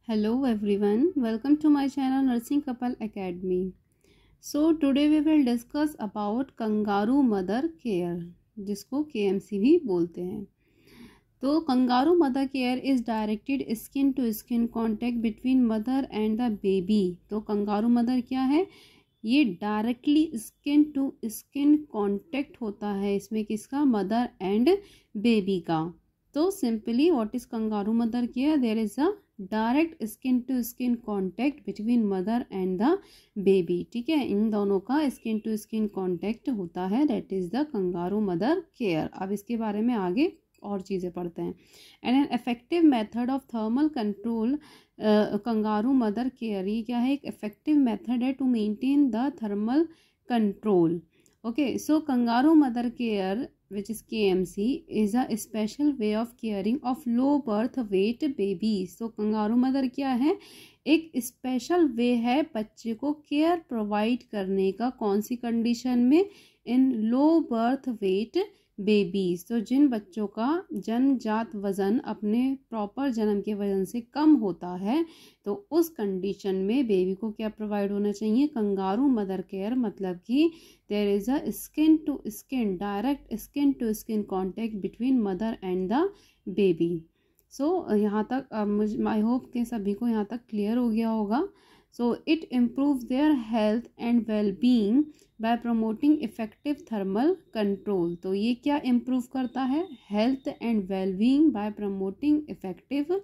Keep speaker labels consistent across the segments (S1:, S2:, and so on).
S1: Hello everyone, welcome to my channel Nursing Couple Academy. So today we will discuss about kangaroo mother care, जिसको KMC भी बोलते हैं. तो kangaroo mother care is directed skin to skin contact between mother and the baby. तो kangaroo mother क्या है? ये directly skin to skin contact होता है इसमें किसका? मदर एंड बेबी का. तो simply what is kangaroo mother care? There is a direct skin to skin contact between mother and the baby. ठीक है, इन दोनों का स्किन टू स्किन कॉन्टैक्ट होता है, that is the kangaroo mother care. अब इसके बारे में आगे और चीज़ें पढ़ते हैं. And an effective method of thermal control kangaroo mother care. ये क्या है? एक इफेक्टिव मेथड है to maintain the thermal control. Okay, so kangaroo mother care which is KMC is a special way of caring of low birth weight babies. तो kangaroo mother क्या है? एक special वे है बच्चे को केयर प्रोवाइड करने का. कौन सी कंडीशन में? इन लो बर्थ वेट बेबीज. तो जिन बच्चों का जन्मजात वज़न अपने प्रॉपर जन्म के वजन से कम होता है, तो उस कंडीशन में बेबी को क्या प्रोवाइड होना चाहिए? Kangaroo mother care. मतलब कि there is a skin to skin, direct skin to skin contact between mother and the baby. So यहाँ तक आई होप कि सभी को यहाँ तक क्लियर हो गया होगा. So it improve their health and well being bye promoting effective thermal control. तो ये क्या इम्प्रूव करता है? Health and well being bye promoting effective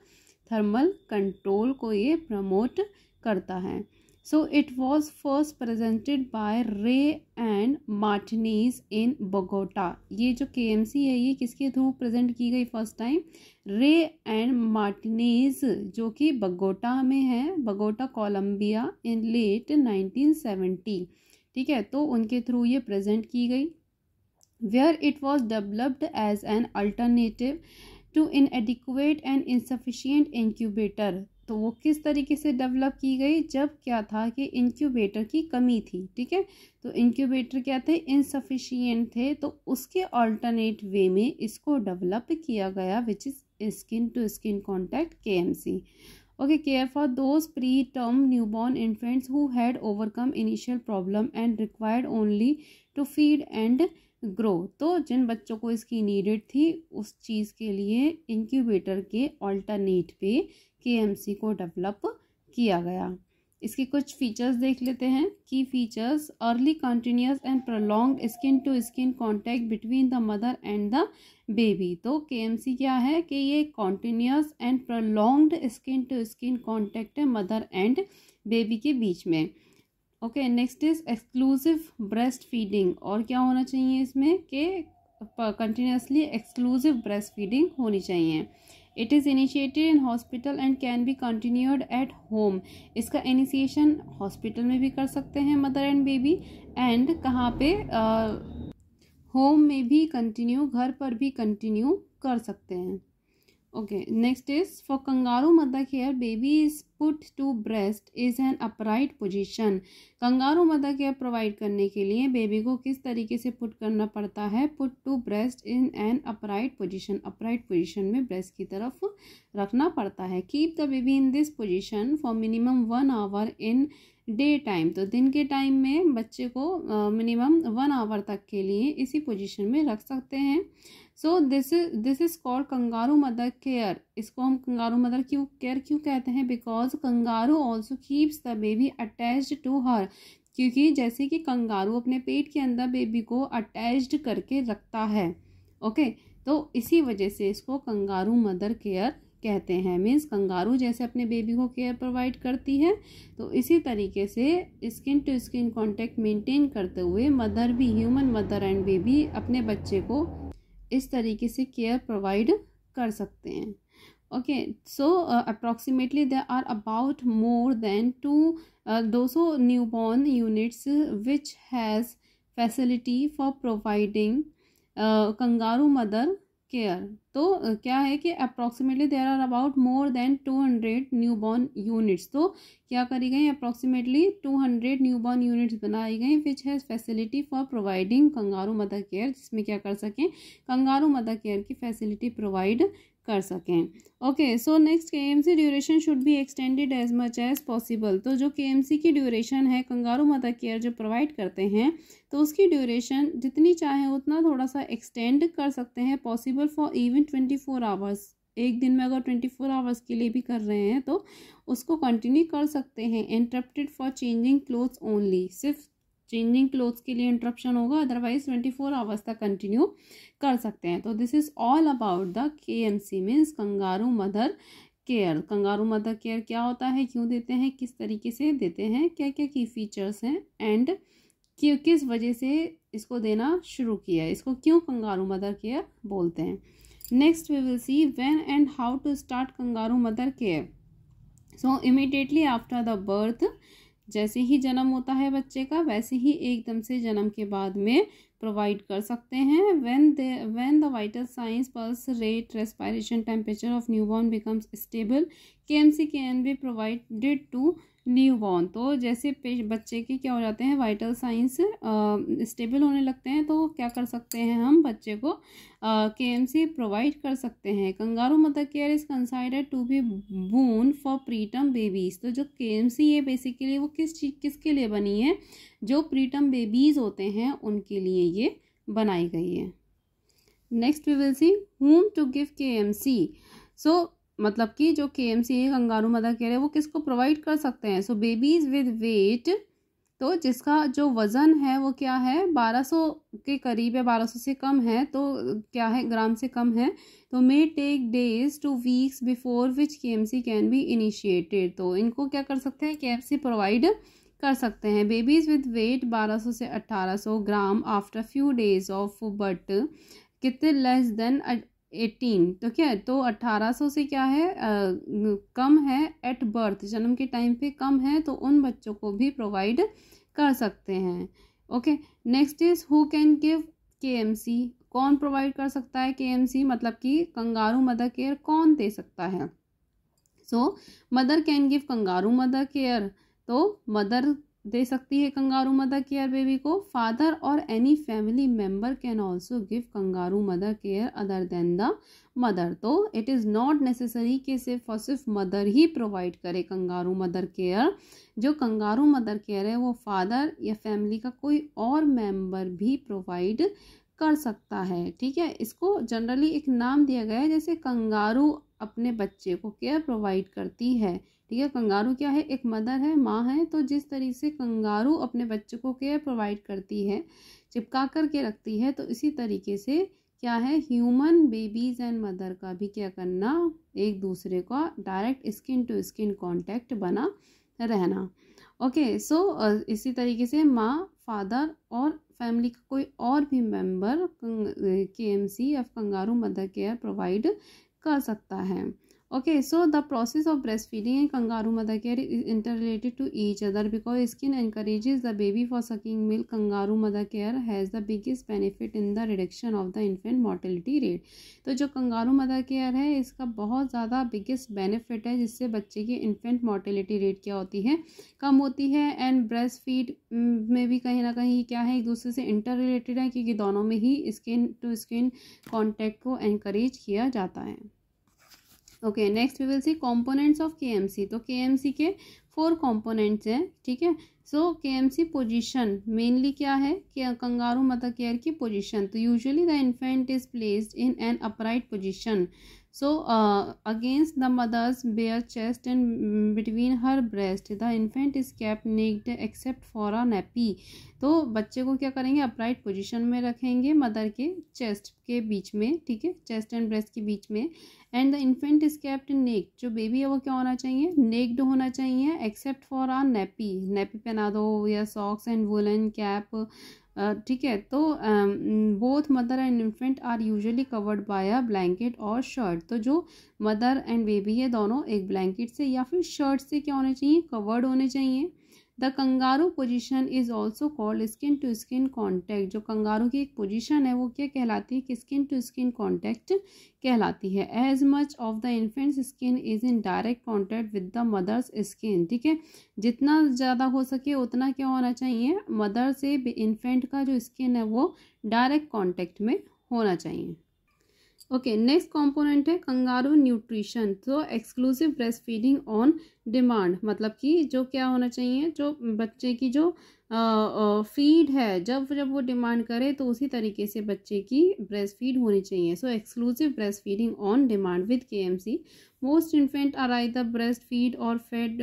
S1: thermal control को ये प्रमोट करता है. So it was first presented by रे एंड मार्टिनेज इन बोगोटा. ये जो KMC है ये किसके थ्रू प्रेजेंट की गई फर्स्ट टाइम? रे एंड मार्टिनेज, जो कि बोगोटा में है, बोगोटा कोलंबिया, इन लेट 1970. ठीक है, तो उनके थ्रू ये प्रेजेंट की गई. Where it was developed as an alternative to inadequate and insufficient incubator. तो वो किस तरीके से डेवलप की गई? जब क्या था कि इंक्यूबेटर की कमी थी. ठीक है, तो इंक्यूबेटर क्या थे? इनसफिशिएंट थे. तो उसके अल्टरनेट वे में इसको डेवलप किया गया, which is skin to skin contact KMC. Okay, care for those preterm newborn infants who had overcome initial problem and required only to feed and grow. तो जिन बच्चों को इसकी नीडेड थी, उस चीज़ के लिए इंक्यूबेटर के ऑल्टरनेट पे KMC को डेवलप किया गया. इसके कुछ फीचर्स देख लेते हैं. Key features: early continuous and prolonged skin to skin contact between the mother and the baby. तो KMC क्या है कि ये continuous and prolonged skin to skin contact है मदर एंड बेबी के बीच में. Okay, next is exclusive breast feeding. और क्या होना चाहिए इसमें? कि कंटिन्यूसली एक्सक्लूसिव ब्रेस्ट फीडिंग होनी चाहिए. It is initiated in hospital and can be continued at home. इसका इनिशिएशन हॉस्पिटल में भी कर सकते हैं मदर एंड बेबी, एंड कहाँ पे? होम में भी कंटिन्यू, घर पर भी कंटिन्यू कर सकते हैं. Okay, next is for kangaroo mother care baby is put to breast is an upright position. Kangaroo mother care provide करने के लिए बेबी को किस तरीके से पुट करना पड़ता है? Put to breast in an upright position. Upright position में ब्रेस्ट की तरफ रखना पड़ता है. Keep the baby in this position for minimum 1 hour in day time. तो दिन के टाइम में बच्चे को मिनिमम 1 आवर तक के लिए इसी पोजीशन में रख सकते हैं. So this is called kangaroo mother care. इसको हम कंगारू मदर केयर क्यों कहते हैं? Because kangaroo also keeps the baby attached to her. क्योंकि जैसे कि कंगारू अपने पेट के अंदर बेबी को अटैच्ड करके रखता है. ओके, तो इसी वजह से इसको कंगारू मदर केयर कहते हैं. मीन्स कंगारू जैसे अपने बेबी को केयर प्रोवाइड करती है, तो इसी तरीके से skin to skin contact maintain करते हुए मदर भी, ह्यूमन मदर एंड बेबी, अपने बच्चे को इस तरीके से केयर प्रोवाइड कर सकते हैं. Okay, so approximately there are about more than 200 newborn units which has facility for providing kangaroo mother care. तो क्या है कि approximately there are about more than 200 newborn units. तो क्या करी गई? अप्रॉक्सीमेटली 200 न्यूबॉर्न यूनिट्स बनाई गई which has facility for providing kangaroo mother care, जिसमें क्या कर सकें? कंगारू मदर केयर की फैसिलिटी प्रोवाइड कर सकें। Okay, so next KMC duration should be extended as much as possible. तो जो केएमसी की ड्यूरेशन है, कंगारू मदर केयर जो प्रोवाइड करते हैं, तो उसकी ड्यूरेशन जितनी चाहे उतना थोड़ा सा एक्सटेंड कर सकते हैं, पॉसिबल फॉर इवन 24 आवर्स। एक दिन में अगर 24 आवर्स के लिए भी कर रहे हैं तो उसको कंटिन्यू कर सकते हैं। Interrupted for changing clothes only, सिर्फ चेंजिंग क्लोथ्स के लिए इंटरप्शन होगा, अदरवाइज 24 आवर्स तक कंटिन्यू कर सकते हैं। तो this is all about the KMC means kangaroo mother care. Kangaroo mother care क्या होता है, क्यों देते हैं, किस तरीके से देते हैं, क्या क्या की फीचर्स हैं, एंड किस वजह से इसको देना शुरू किया है, इसको क्यों कंगारू मदर केयर बोलते हैं। Next we will see when and how to start kangaroo mother care. So immediately after the birth, जैसे ही जन्म होता है बच्चे का, वैसे ही एकदम से जन्म के बाद में प्रोवाइड कर सकते हैं। When the vital signs, pulse rate, respiration, temperature of newborn becomes stable, KMC can be provided to newborn. तो जैसे बच्चे के क्या हो जाते हैं, वाइटल साइंस स्टेबल होने लगते हैं, तो क्या कर सकते हैं हम बच्चे को केएमसी प्रोवाइड कर सकते हैं। Kangaroo mother care is considered to be boon for preterm babies. तो जो केएमसी है बेसिकली वो किसके लिए बनी है, जो प्रीटर्म बेबीज होते हैं उनके लिए ये बनाई गई है। Next we will see whom to give KMC. So मतलब कि जो केएमसी है, कंगारू मदर केयर है, वो किसको प्रोवाइड कर सकते हैं। सो बेबीज विद वेट, तो जिसका जो वज़न है वो क्या है, 1200 के करीब है, 1200 से कम है, तो क्या है, ग्राम से कम है, तो may take days to weeks before which KMC can be initiated. तो इनको क्या कर सकते हैं, केएमसी प्रोवाइड कर सकते हैं। बेबीज विद वेट 1200 से 1800 gram after few days of but कितने लेस देन 18, तो क्या है, तो 1800 से क्या है कम है एट बर्थ, जन्म के टाइम पे कम है, तो उन बच्चों को भी प्रोवाइड कर सकते हैं। Okay, next is who can give KMC. कौन प्रोवाइड कर सकता है केएमसी, मतलब कि कंगारू मदर केयर कौन दे सकता है। So mother can give kangaroo mother care, तो मदर दे सकती है कंगारू मदर केयर बेबी को। फादर और any family member can also give kangaroo mother care other than the mother. तो इट इज़ नॉट नेसेसरी कि सिर्फ मदर ही प्रोवाइड करे कंगारू मदर केयर। जो कंगारू मदर केयर है वो फादर या फैमिली का कोई और मेम्बर भी प्रोवाइड कर सकता है। ठीक है, इसको जनरली एक नाम दिया गया है, जैसे कंगारू अपने बच्चे को केयर प्रोवाइड करती है। ठीक है, कंगारू क्या है, एक मदर है, माँ है, तो जिस तरीके से कंगारू अपने बच्चे को केयर प्रोवाइड करती है, चिपका करके रखती है, तो इसी तरीके से क्या है, ह्यूमन बेबीज एंड मदर का भी क्या करना, एक दूसरे का direct skin to skin contact बना रहना। ओके, सो इसी तरीके से माँ, फादर और फैमिली का कोई और भी मेंबर केएमसी या कंगारू मदर केयर प्रोवाइड कर सकता है। Okay, so the process of breastfeeding and kangaroo mother care is interrelated to each other because skin encourages the baby for sucking milk. Kangaroo mother care has the biggest benefit in the reduction of the infant mortality rate. तो जो kangaroo mother care है इसका बहुत ज़्यादा biggest benefit है, जिससे बच्चे की इन्फेंट मोर्टेलिटी रेट क्या होती है, कम होती है। एंड ब्रेस्ट फीड में भी कहीं ना कहीं क्या है, एक दूसरे से इंटर रिलेटेड है, क्योंकि दोनों में ही स्किन टू स्किन कॉन्टैक्ट को एनकरेज किया जाता है। Okay, next we will see components of KMC. तो केएमसी के 4 कंपोनेंट्स हैं। ठीक है, सो केएमसी पोजीशन मेनली क्या है कि कंगारू मदर केयर की पोजीशन। तो usually the infant is placed in an upright position, so against the mother's bare chest and between her breast the infant is kept naked except for a nappy। तो बच्चे को क्या करेंगे, upright position में रखेंगे mother के chest के बीच में। ठीक है, चेस्ट एंड ब्रेस्ट के बीच में। And the infant is kept naked, जो बेबी है वो क्या होना चाहिए, नेक्ड होना चाहिए, except for a nappy, nappy पहना दो या सॉक्स एंड वुलन कैप। ठीक है, तो both mother and infant are usually covered by a blanket और शर्ट। तो जो मदर एंड बेबी है दोनों एक ब्लैंकेट से या फिर शर्ट से क्या होने चाहिए, कवर्ड होने चाहिए। The kangaroo position is also called skin to skin contact. जो कंगारू की एक पोजीशन है वो क्या कहलाती है, कि स्किन टू स्किन कॉन्टैक्ट कहलाती है। As much of the infant's skin is in direct contact with the mother's skin. ठीक है, जितना ज़्यादा हो सके उतना क्या होना चाहिए, मदर से इन्फेंट का जो स्किन है वो डायरेक्ट कॉन्टैक्ट में होना चाहिए। ओके, नेक्स्ट कंपोनेंट है कंगारू न्यूट्रिशन। तो exclusive breast feeding on demand, मतलब कि जो क्या होना चाहिए, जो बच्चे की जो फीड है, जब वो डिमांड करे तो उसी तरीके से बच्चे की ब्रेस्ट फीड होनी चाहिए। So exclusive breast feeding on demand with KMC। Most infant are either breast feed or fed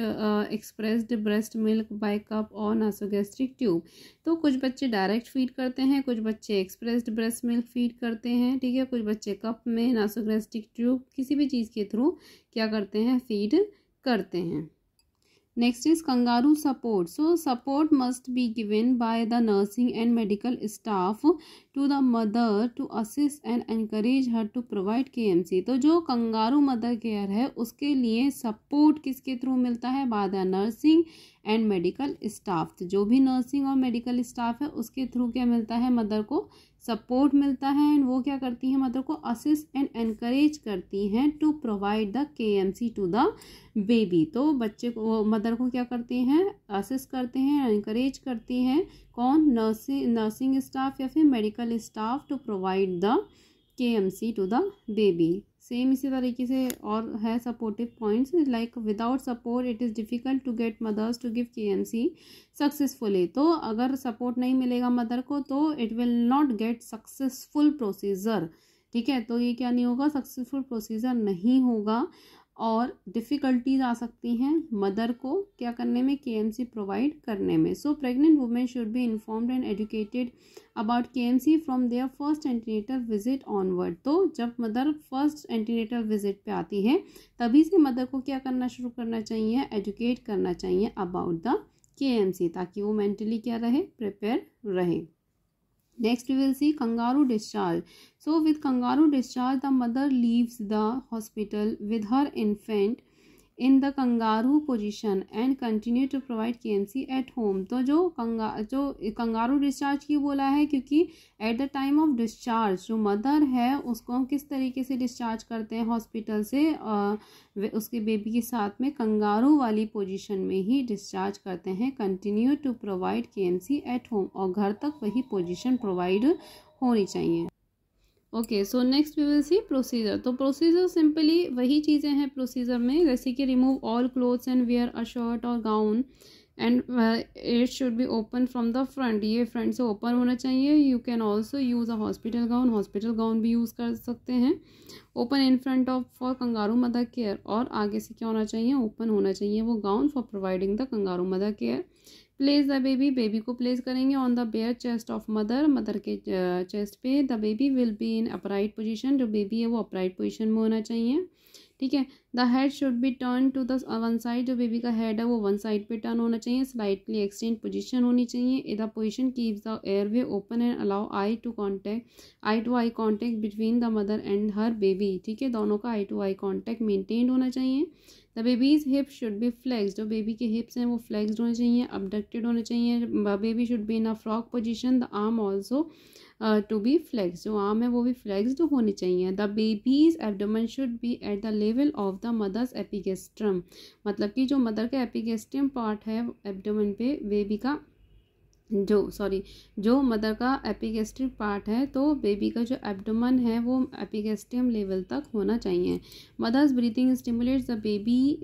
S1: expressed breast milk by cup or nasogastric tube. तो कुछ बच्चे डायरेक्ट फीड करते हैं, कुछ बच्चे एक्सप्रेस्ड ब्रेस्ट मिल्क फीड करते हैं, ठीक है, कुछ बच्चे कप में नासोगैस्ट्रिक ट्यूब किसी भी चीज़ के थ्रू क्या करते हैं, फीड करते हैं। Next is kangaroo support. So support must be given by the nursing and medical staff to the mother to assist and encourage her to provide KMC। तो जो कंगारू मदर केयर है उसके लिए सपोर्ट किसके through मिलता है, by the nursing and medical staff. तो जो भी नर्सिंग और मेडिकल स्टाफ है उसके थ्रू क्या मिलता है, मदर को सपोर्ट मिलता है। एंड वो क्या करती है, मदर को असिस्ट एंड एनकरेज करती हैं to provide the KMC to the baby. तो बच्चे को, मदर को क्या करती हैं, असिस्ट करते हैं, एनकरेज करती हैं, कौन, नर्सिंग स्टाफ या फिर medical staff to provide the KMC to the baby. Same इसी तरीके से और है supportive points, like without support it is difficult to get mothers to give KMC successfully. तो अगर सपोर्ट नहीं मिलेगा मदर को तो it will not get successful procedure, ठीक है। तो ये क्या नहीं होगा, सक्सेसफुल प्रोसीजर नहीं होगा और डिफ़िकल्टीज आ सकती हैं मदर को क्या करने में, KMC प्रोवाइड करने में। So pregnant women should be informed and educated about KMC from their first antenatal visit onward. तो जब मदर फर्स्ट एंटीनेटल विजिट पे आती है तभी से मदर को क्या करना शुरू करना चाहिए, एजुकेट करना चाहिए अबाउट द KMC, ताकि वो मेंटली क्या रहे, प्रिपेयर रहे। Next we will see kangaroo discharge. So with kangaroo discharge the mother leaves the hospital with her infant in the kangaroo position and continue to provide KMC at home। तो जो kangaroo discharge की बोला है क्योंकि at the time of discharge जो mother है उसको हम किस तरीके से डिस्चार्ज करते हैं हॉस्पिटल से, उसके बेबी के साथ में कंगारू वाली पोजीशन में ही डिस्चार्ज करते हैं। Continue to provide KMC at home, और घर तक वही पोजीशन प्रोवाइड होनी चाहिए। Okay, so next we will see procedure. तो प्रोसीजर सिंपली वही चीज़ें हैं प्रोसीजर में, जैसे कि remove all clothes and wear a shirt or gown and it should be open from the front, ये फ्रंट से ओपन होना चाहिए। You can also use a hospital gown भी यूज़ कर सकते हैं। Open in front of for kangaroo mother care, और आगे से क्या होना चाहिए, ओपन होना चाहिए वो gown for providing the kangaroo mother care. Place the baby को प्लेस करेंगे on the bare chest of mother के चेस्ट पे। The baby will be in upright position, जो बेबी है वो अपराइट पोजीशन में होना चाहिए, ठीक है। The head should be turn to the one side, जो बेबी का हेड है वो वन साइड पे टर्न होना चाहिए। स्लाइटली एक्सटेंड पोजीशन होनी चाहिए। The position keeps the airway open and allow eye to eye contact between the mother and her baby, ठीक है, दोनों का eye to eye contact maintain होना चाहिए। The baby's hip should be flexed, जो baby के हिप्स हैं वो फ्लेक्स्ड होने चाहिए, अबडक्टेड होने चाहिए। Baby should be in a frog position. The arm also to be flexed, जो आर्म है वो भी फ्लेक्स्ड होनी चाहिए। The baby's abdomen should be at the level of the mother's epigastrium, मतलब कि जो मदर का एपिगेस्ट्रम पार्ट है एब्डोमेन पे बेबी का, जो मदर का एपिगेस्ट्रिक पार्ट है, तो बेबी का जो एब्डोमेन है वो एपिगेस्ट्रियम लेवल तक होना चाहिए। Mother's breathing stimulates the baby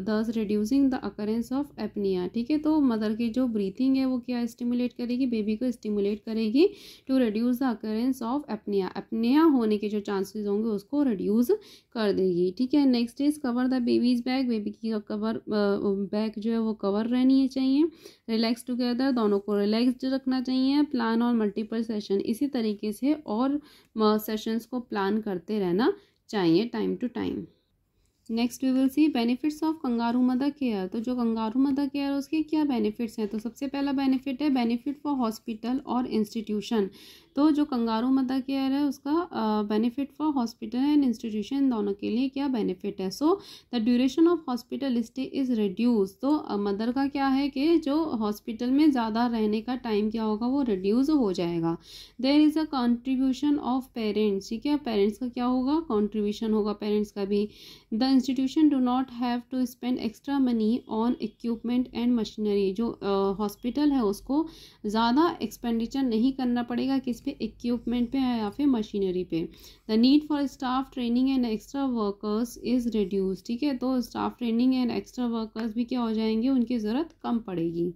S1: thus reducing the occurrence of apnea, ठीक है। तो मदर की जो ब्रीथिंग है वो क्या स्टिमुलेट करेगी, बेबी को स्टिमुलेट करेगी to reduce the occurrence of apnoea होने के जो चांसेस होंगे उसको रिड्यूस कर देगी, ठीक है। Next is cover the babies back, baby की कवर बैक जो है वो कवर रहनी चाहिए। रिलैक्स टुगेदर, दोनों को रिलैक्स्ड रखना चाहिए। प्लान और मल्टीपल सेशन, इसी तरीके से और सेशंस को प्लान करते रहना चाहिए time to time. Next we will see benefits of kangaroo mother care. तो जो कंगारू मदर केयर उसके क्या बेनिफिट्स हैं, तो सबसे पहला बेनिफिट है बेनिफिट फॉर हॉस्पिटल और इंस्टीट्यूशन। तो जो कंगारू मदर केयर है उसका benefit for hospital and institution दोनों के लिए क्या बेनिफिट है। So the duration of hospital stay is reduce, तो मदर का क्या है कि जो हॉस्पिटल में ज़्यादा रहने का टाइम क्या होगा वो रिड्यूस हो जाएगा। There is a contribution of parents, ठीक है, पेरेंट्स का क्या होगा, कॉन्ट्रीब्यूशन होगा पेरेंट्स का भी। The institution do not have to spend extra money on equipment and machinery, जो हॉस्पिटल है उसको ज़्यादा एक्सपेंडिचर नहीं करना पड़ेगा किस पे, इक्विपमेंट पे या फिर मशीनरी पे। The need for staff training and extra workers is reduce, ठीक है, तो staff training and extra workers भी क्या हो जाएंगे, उनकी ज़रूरत कम पड़ेगी।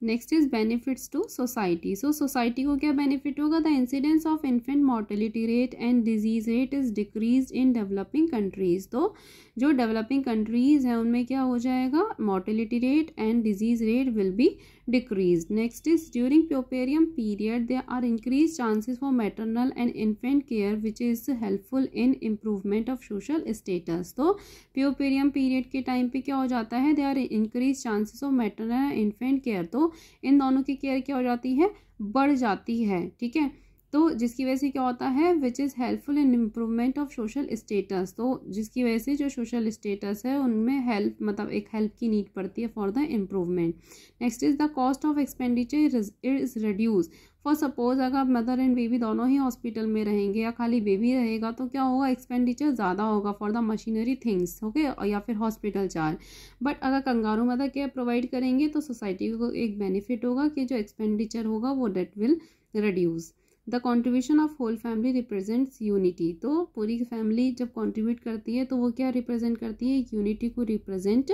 S1: Next is benefits to society. So society को क्या बेनिफिट होगा, the incidence of infant mortality rate and disease rate is decrease in developing countries. तो जो डेवलपिंग कंट्रीज हैं उनमें क्या हो जाएगा, mortality rate and disease rate will be decrease. Next is during puerperium period there are increase chances for maternal and infant care which is helpful in improvement of social status. तो puerperium period के time पे क्या हो जाता है, there are increase chances of maternal and infant care, तो इन दोनों की केयर क्या हो जाती है, बढ़ जाती है, ठीक है। तो जिसकी वजह से क्या होता है, which is helpful in improvement of social status, तो जिसकी वजह से जो सोशल स्टेटस है उनमें हेल्प, मतलब एक हेल्प की नीड पड़ती है for the improvement. Next is the cost of expenditure is reduce. For suppose अगर मदर एंड बेबी दोनों ही हॉस्पिटल में रहेंगे या खाली बेबी रहेगा तो क्या होगा, एक्सपेंडिचर ज़्यादा होगा for the machinery things, okay, या फिर हॉस्पिटल चार्ज। बट अगर कंगारू मदर केयर प्रोवाइड करेंगे तो सोसाइटी को एक बेनिफिट होगा कि जो एक्सपेंडिचर होगा वो debt will reduce. The contribution of whole family represents unity. तो पूरी फैमिली जब कॉन्ट्रीब्यूट करती है तो वो क्या रिप्रेजेंट करती है, यूनिटी को रिप्रेजेंट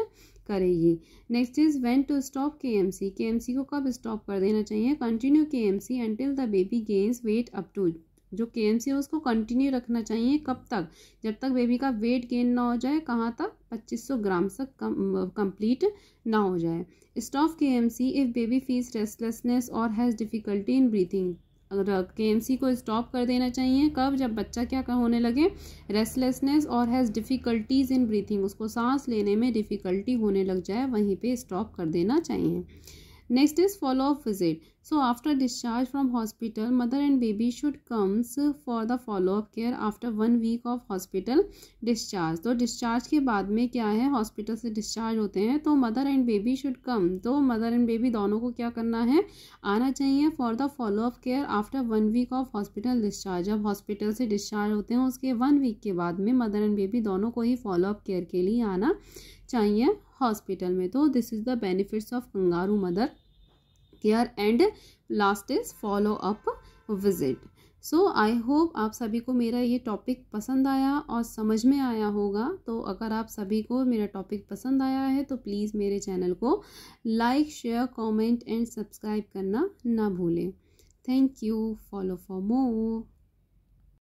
S1: करेगी। Next is when to stop KMC. KMC को कब स्टॉप कर देना चाहिए, continue KMC until the baby gains weight up to. जो केएमसी है उसको कंटिन्यू रखना चाहिए, कब तक, जब तक बेबी का वेट गेन ना हो जाए, कहाँ तक, 2500 ग्राम तक कंप्लीट ना हो जाए। Stop KMC if baby feels restlessness और हैज़ डिफिकल्टी इन ब्रीथिंग। अगर केएमसी को स्टॉप कर देना चाहिए कब, जब बच्चा क्या होने लगे, रेस्टलेसनेस और हैज़ डिफ़िकल्टीज़ इन ब्रीथिंग, उसको सांस लेने में डिफ़िकल्टी होने लग जाए, वहीं पे स्टॉप कर देना चाहिए। Next is follow up visit. So after discharge from hospital mother and baby should comes for the follow up care after 1 week of hospital discharge. तो डिस्चार्ज के बाद में क्या है, हॉस्पिटल से डिस्चार्ज होते हैं तो mother and baby should come, तो मदर एंड बेबी दोनों को क्या करना है, आना चाहिए for the follow up care after 1 week of hospital discharge. जब हॉस्पिटल से डिस्चार्ज होते हैं उसके 1 वीक के बाद में मदर एंड बेबी दोनों को ही फॉलो अप केयर के लिए आना चाहिए हॉस्पिटल में। तो this is the benefits of kangaroo mother care and last is follow up visit. So I hope आप सभी को मेरा ये टॉपिक पसंद आया और समझ में आया होगा। तो अगर आप सभी को मेरा टॉपिक पसंद आया है तो प्लीज़ मेरे चैनल को like, share, comment and subscribe करना ना भूलें। Thank you, follow for more.